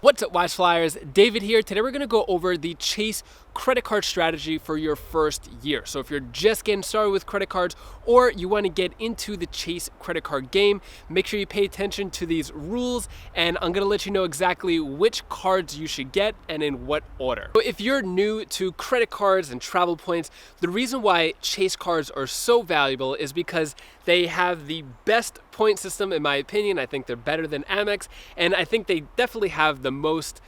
What's up, Wise Flyers? David here. Today we're going to go over the Chase credit card strategy for your first year. So if you're just getting started with credit cards or you want to get into the Chase credit card game, make sure you pay attention to these rules, and I'm going to let you know exactly which cards you should get and in what order. So if you're new to credit cards and travel points, the reason why Chase cards are so valuable is because they have the best point system, in my opinion. I think they're better than Amex, and I think they definitely have the most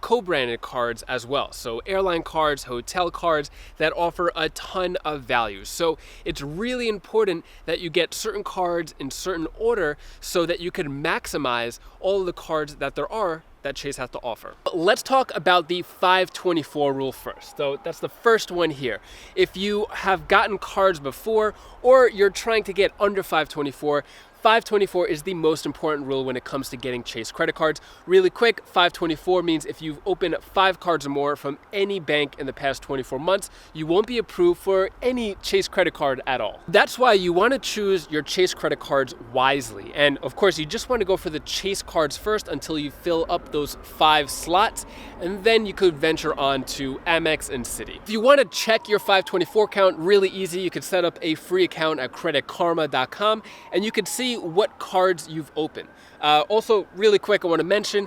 co-branded cards as well. So airline cards, hotel cards that offer a ton of value. So it's really important that you get certain cards in certain order so that you can maximize all of the cards that there are that Chase has to offer. Let's talk about the 524 rule first. So that's the first one here. If you have gotten cards before or you're trying to get under 524, 524 is the most important rule when it comes to getting Chase credit cards. Really quick, 524 means if you've opened 5 cards or more from any bank in the past 24 months, you won't be approved for any Chase credit card at all. That's why you want to choose your Chase credit cards wisely. And of course, you just want to go for the Chase cards first until you fill up those 5 slots, and then you could venture on to Amex and Citi. If you want to check your 524 count, really easy. You could set up a free account at creditkarma.com and you could see what cards you've opened. Also, really quick, I want to mention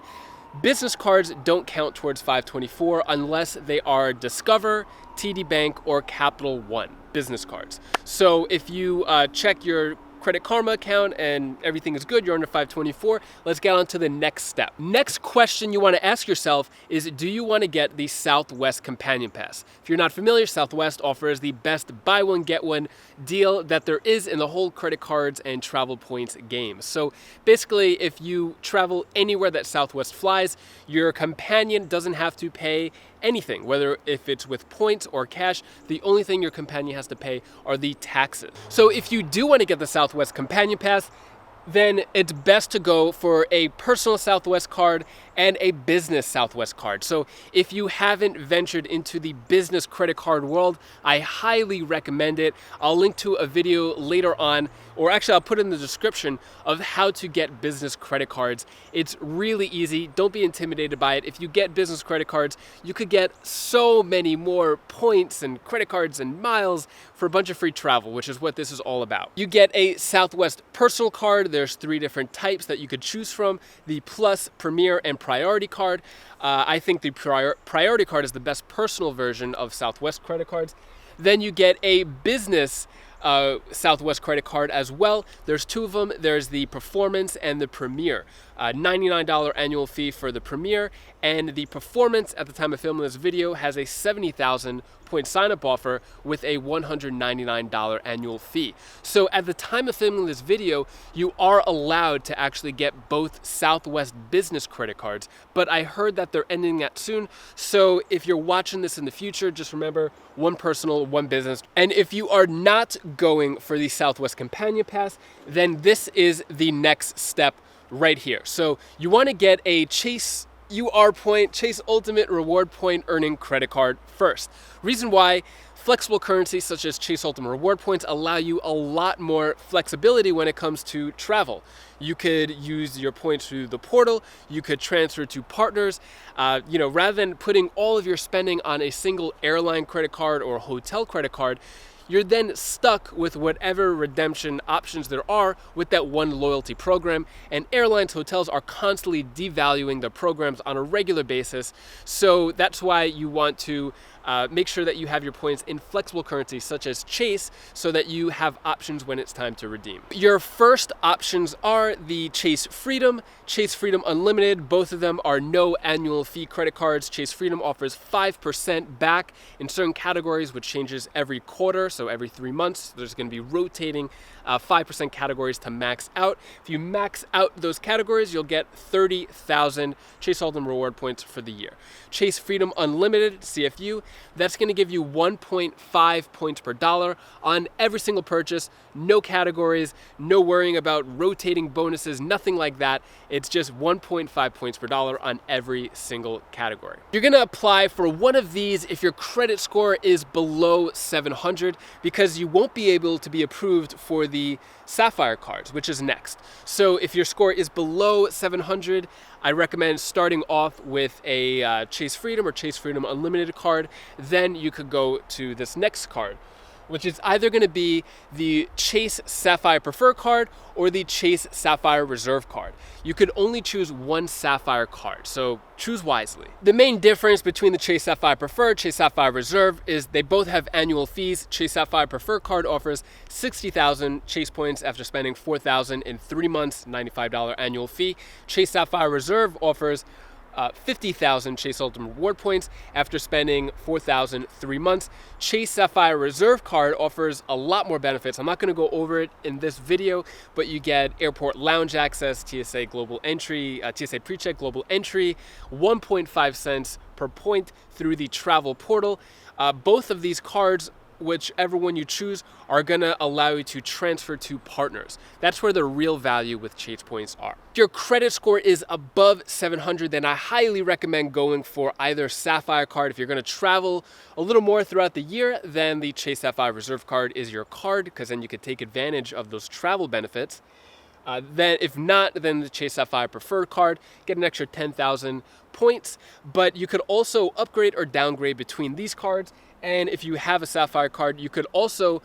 business cards don't count towards 524 unless they are Discover, TD Bank, or Capital One business cards. So if you check your Credit Karma account and everything is good, you're under 524, let's get on to the next step. Next question you want to ask yourself is, do you want to get the Southwest Companion Pass? If you're not familiar, Southwest offers the best buy one get one deal that there is in the whole credit cards and travel points game. So basically, if you travel anywhere that Southwest flies, your companion doesn't have to pay anything, whether if it's with points or cash. The only thing your companion has to pay are the taxes. So if you do want to get the Southwest Companion Pass, then it's best to go for a personal Southwest card and a business Southwest card. So if you haven't ventured into the business credit card world, I highly recommend it. I'll link to a video later on, or actually I'll put it in the description, of how to get business credit cards. It's really easy. Don't be intimidated by it. If you get business credit cards, you could get so many more points and credit cards and miles for a bunch of free travel, which is what this is all about. You get a Southwest personal card. There's 3 different types that you could choose from: the Plus, Premier, and Priority card. I think the Priority card is the best personal version of Southwest credit cards. Then you get a business Southwest credit card as well. There's 2 of them. There's the Performance and the Premier. $99 annual fee for the Premier, and the Performance at the time of filming this video has a 70,000 point sign-up offer with a $199 annual fee. So at the time of filming this video, you are allowed to actually get both Southwest business credit cards, but I heard that they're ending that soon. So if you're watching this in the future, just remember, 1 personal, 1 business. And if you are not going for the Southwest Companion Pass, then this is the next step right here. So you want to get a Chase UR point, Chase Ultimate Reward Point Earning Credit Card first. Reason why: flexible currencies such as Chase Ultimate Reward Points allow you a lot more flexibility when it comes to travel. You could use your points through the portal, you could transfer to partners, rather than putting all of your spending on a single airline credit card or hotel credit card. You're then stuck with whatever redemption options there are with that one loyalty program. And airlines, hotels are constantly devaluing their programs on a regular basis. So that's why you want to make sure that you have your points in flexible currencies such as Chase, so that you have options when it's time to redeem. Your first options are the Chase Freedom Unlimited. Both of them are no annual fee credit cards. Chase Freedom offers 5% back in certain categories, which changes every quarter. So every 3 months, there's going to be rotating 5% categories to max out. If you max out those categories, you'll get 30,000 Chase Ultimate Reward Points for the year. Chase Freedom Unlimited, CFU, That's going to give you 1.5 points per dollar on every single purchase. No categories, no worrying about rotating bonuses, nothing like that. It's just 1.5 points per dollar on every single category. You're going to apply for one of these if your credit score is below 700, because you won't be able to be approved for the Sapphire cards, which is next. So if your score is below 700, I recommend starting off with a Chase Freedom or Chase Freedom Unlimited card. Then you could go to this next card, which is either going to be the Chase Sapphire Preferred card or the Chase Sapphire Reserve card. You could only choose one Sapphire card, so choose wisely. The main difference between the Chase Sapphire Preferred, Chase Sapphire Reserve is they both have annual fees. Chase Sapphire Preferred card offers 60,000 Chase points after spending 4,000 in 3 months, $95 annual fee. Chase Sapphire Reserve offers 50,000 Chase Ultimate Reward points after spending 4,000 3 months. Chase Sapphire Reserve card offers a lot more benefits. I'm not going to go over it in this video, but you get airport lounge access, TSA global entry, TSA PreCheck global entry, 1.5 cents per point through the travel portal. Both of these cards, whichever one you choose, are going to allow you to transfer to partners. That's where the real value with Chase points are. If your credit score is above 700, then I highly recommend going for either Sapphire card. If you're going to travel a little more throughout the year, then the Chase Sapphire Reserve card is your card, because then you could take advantage of those travel benefits. Then if not, then the Chase Sapphire Preferred card, get an extra 10,000 points, but you could also upgrade or downgrade between these cards. And if you have a Sapphire card, you could also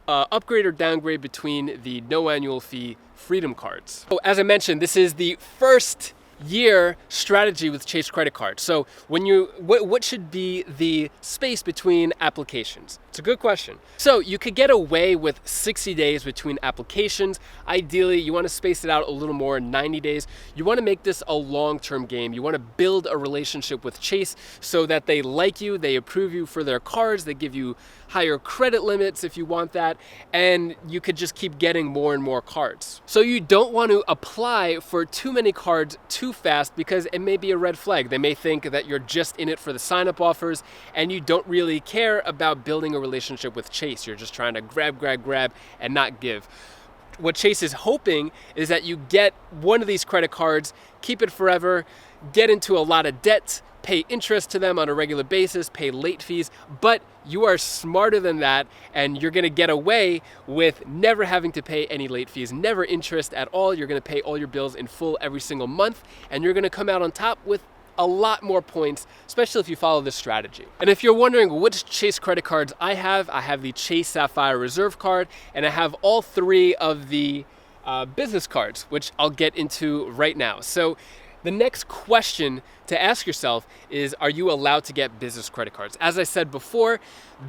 upgrade or downgrade between the no annual fee Freedom cards. So as I mentioned, this is the first year strategy with Chase credit card. So when what should be the space between applications? It's a good question. So you could get away with 60 days between applications. Ideally, you want to space it out a little more, 90 days. You want to make this a long-term game. You want to build a relationship with Chase so that they like you, they approve you for their cards, they give you higher credit limits if you want that, and you could just keep getting more and more cards. So you don't want to apply for too many cards too fast, because it may be a red flag. They may think that you're just in it for the sign-up offers and you don't really care about building a relationship with Chase. You're just trying to grab and not give. What Chase is hoping is that you get one of these credit cards, keep it forever, get into a lot of debt, pay interest to them on a regular basis, pay late fees, but you are smarter than that, and you're gonna get away with never having to pay any late fees, never interest at all. You're gonna pay all your bills in full every single month, and you're gonna come out on top with a lot more points, especially if you follow this strategy. And if you're wondering which Chase credit cards I have the Chase Sapphire Reserve card, and I have all 3 of the business cards, which I'll get into right now. So the next question to ask yourself is, are you allowed to get business credit cards? As I said before,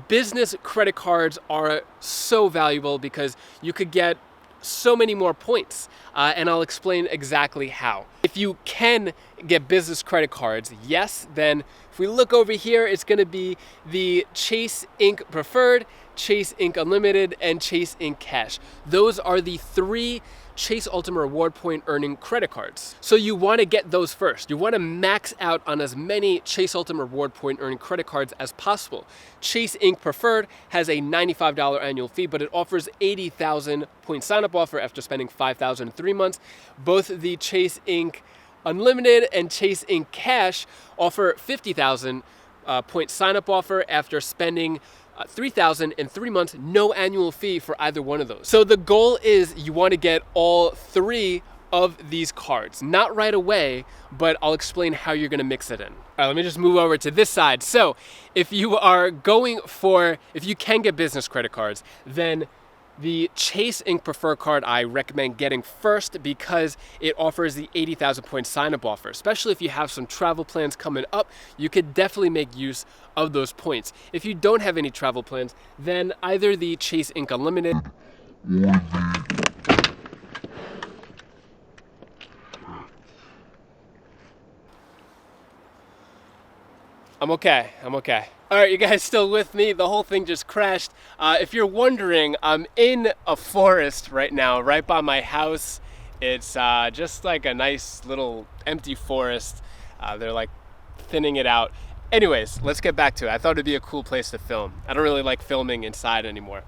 business credit cards are so valuable because you could get so many more points, and I'll explain exactly how. If you can get business credit cards, yes, then if we look over here, it's going to be the Chase Ink Preferred, Chase Ink Unlimited, and Chase Ink Cash. Those are the 3 Chase Ultimate Reward Point earning credit cards. So you want to get those first. You want to max out on as many Chase Ultimate Reward Point earning credit cards as possible. Chase Ink Preferred has a $95 annual fee, but it offers 80,000 point sign-up offer after spending 5,000 in 3 months. Both the Chase Ink Unlimited and Chase Ink Cash offer 50,000 point sign-up offer after spending 3,000 in 3 months, no annual fee for either one of those. So the goal is you want to get all 3 of these cards. Not right away, but I'll explain how you're going to mix it in. All right, let me just move over to this side. So if you can get business credit cards, then the Chase Ink Preferred card I recommend getting first because it offers the 80,000 point sign-up offer. Especially if you have some travel plans coming up, you could definitely make use of those points. If you don't have any travel plans, then either the Chase Ink Unlimited I'm okay. All right, you guys still with me? The whole thing just crashed. If you're wondering, I'm in a forest right now, right by my house. It's just like a nice little empty forest. They're like thinning it out. Anyways, let's get back to it. I thought it'd be a cool place to film. I don't really like filming inside anymore.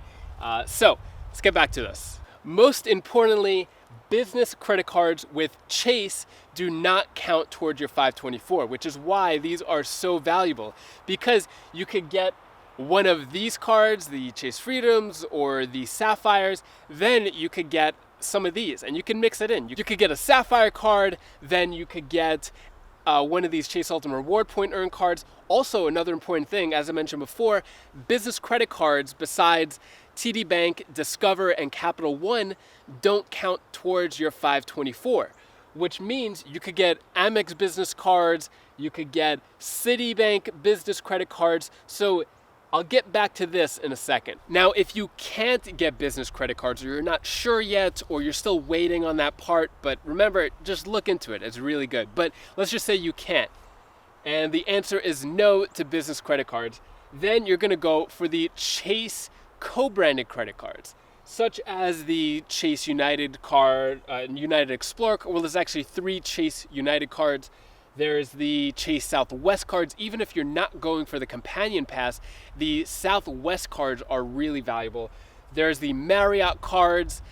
So let's get back to this. Most importantly, business credit cards with Chase do not count towards your 524, which is why these are so valuable, because you could get one of these cards, the Chase Freedoms or the Sapphires, then you could get some of these and you can mix it in. You could get a Sapphire card, then you could get one of these Chase Ultimate Reward Point Earn cards. Also, another important thing, as I mentioned before, business credit cards besides TD Bank, Discover, and Capital One don't count towards your 524, which means you could get Amex business cards, you could get Citibank business credit cards. So I'll get back to this in a second. Now, if you can't get business credit cards, or you're not sure yet, or you're still waiting on that part, but remember, just look into it. It's really good. But let's just say you can't, and the answer is no to business credit cards. Then you're gonna go for the Chase co-branded credit cards, such as the Chase United card, United Explorer. Well, there's actually 3 Chase United cards. There's the Chase Southwest cards. Even if you're not going for the companion pass, the Southwest cards are really valuable. There's the Marriott cards,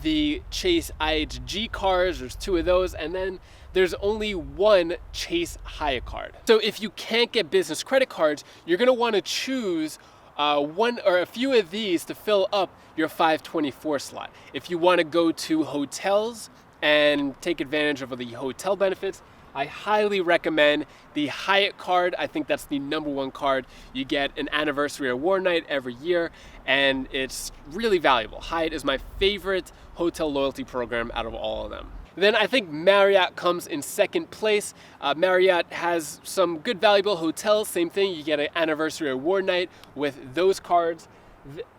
the Chase IHG cards, there's 2 of those, and then there's only one Chase Hyatt card. So if you can't get business credit cards, you're gonna wanna choose one or a few of these to fill up your 524 slot. If you wanna go to hotels and take advantage of the hotel benefits, I highly recommend the Hyatt card. I think that's the #1 card. You get an anniversary award night every year, and it's really valuable. Hyatt is my favorite hotel loyalty program out of all of them. Then I think Marriott comes in second place. Marriott has some good valuable hotels. Same thing, you get an anniversary award night with those cards.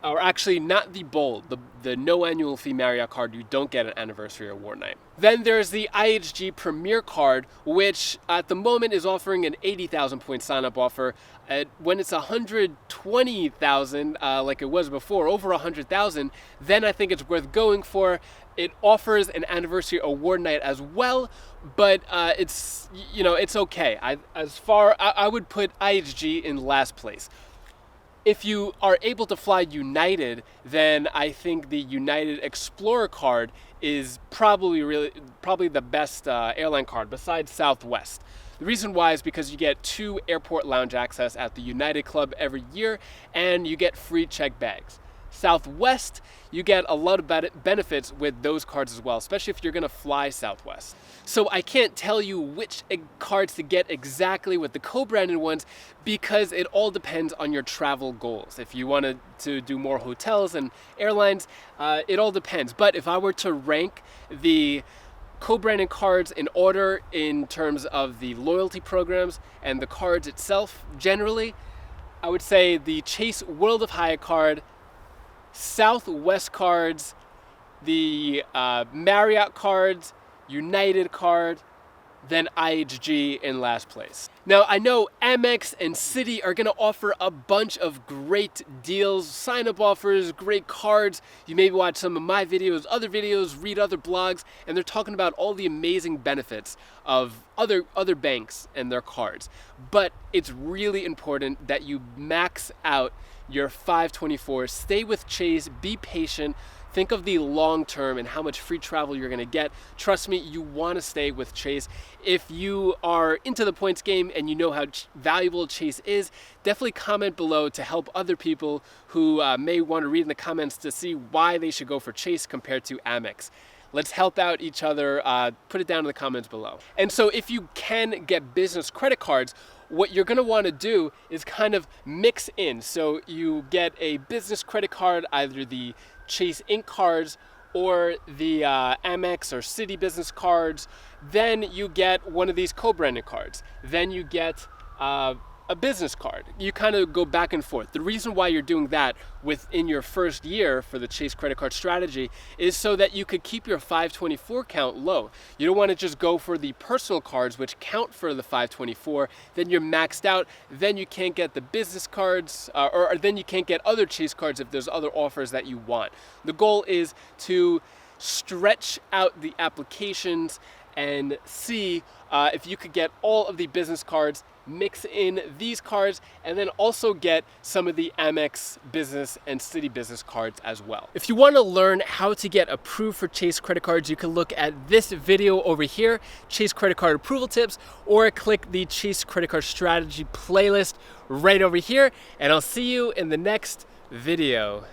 Or actually not the Bold, the no annual fee Marriott card, you don't get an anniversary award night. Then there's the IHG Premier card, which at the moment is offering an 80,000 point sign up offer. When it's 120,000, like it was before, over 100,000, then I think it's worth going for. It offers an anniversary award night as well, but it's, you know, it's okay. I would put IHG in last place. If you are able to fly United, then I think the United Explorer card is probably the best airline card besides Southwest. The reason why is because you get 2 airport lounge access at the United Club every year, and you get free check bags. Southwest, you get a lot of benefits with those cards as well, especially if you're gonna fly Southwest. So I can't tell you which cards to get exactly with the co-branded ones, because it all depends on your travel goals. If you wanted to do more hotels and airlines, it all depends. But if I were to rank the co-branded cards in order in terms of the loyalty programs and the cards itself generally, I would say the Chase World of Hyatt card, Southwest cards, the Marriott cards, United card, then IHG in last place. Now I know Amex and Citi are gonna offer a bunch of great deals, sign-up offers, great cards. You maybe watch some of my videos, other videos, read other blogs, and they're talking about all the amazing benefits of other banks and their cards. But it's really important that you max out your 524, stay with Chase, be patient, think of the long term and how much free travel you're gonna get. Trust me, you wanna stay with Chase. If you are into the points game and you know how valuable Chase is, definitely comment below to help other people who may wanna read in the comments to see why they should go for Chase compared to Amex. Let's help out each other. Put it down in the comments below. And so if you can get business credit cards, what you're gonna wanna do is kind of mix in. So you get a business credit card, either the Chase Inc. cards or the Amex or Citi business cards. Then you get one of these co-branded cards. Then you get a business card. You kind of go back and forth. The reason why you're doing that within your first year for the Chase credit card strategy is so that you could keep your 524 count low. You don't want to just go for the personal cards, which count for the 524, then you're maxed out, then you can't get the business cards, or then you can't get other Chase cards if there's other offers that you want. The goal is to stretch out the applications and see if you could get all of the business cards mix in these cards, and then also get some of the Amex Business and Citi Business cards as well. If you want to learn how to get approved for Chase credit cards, you can look at this video over here, Chase credit card approval tips, or click the Chase credit card strategy playlist right over here, and I'll see you in the next video.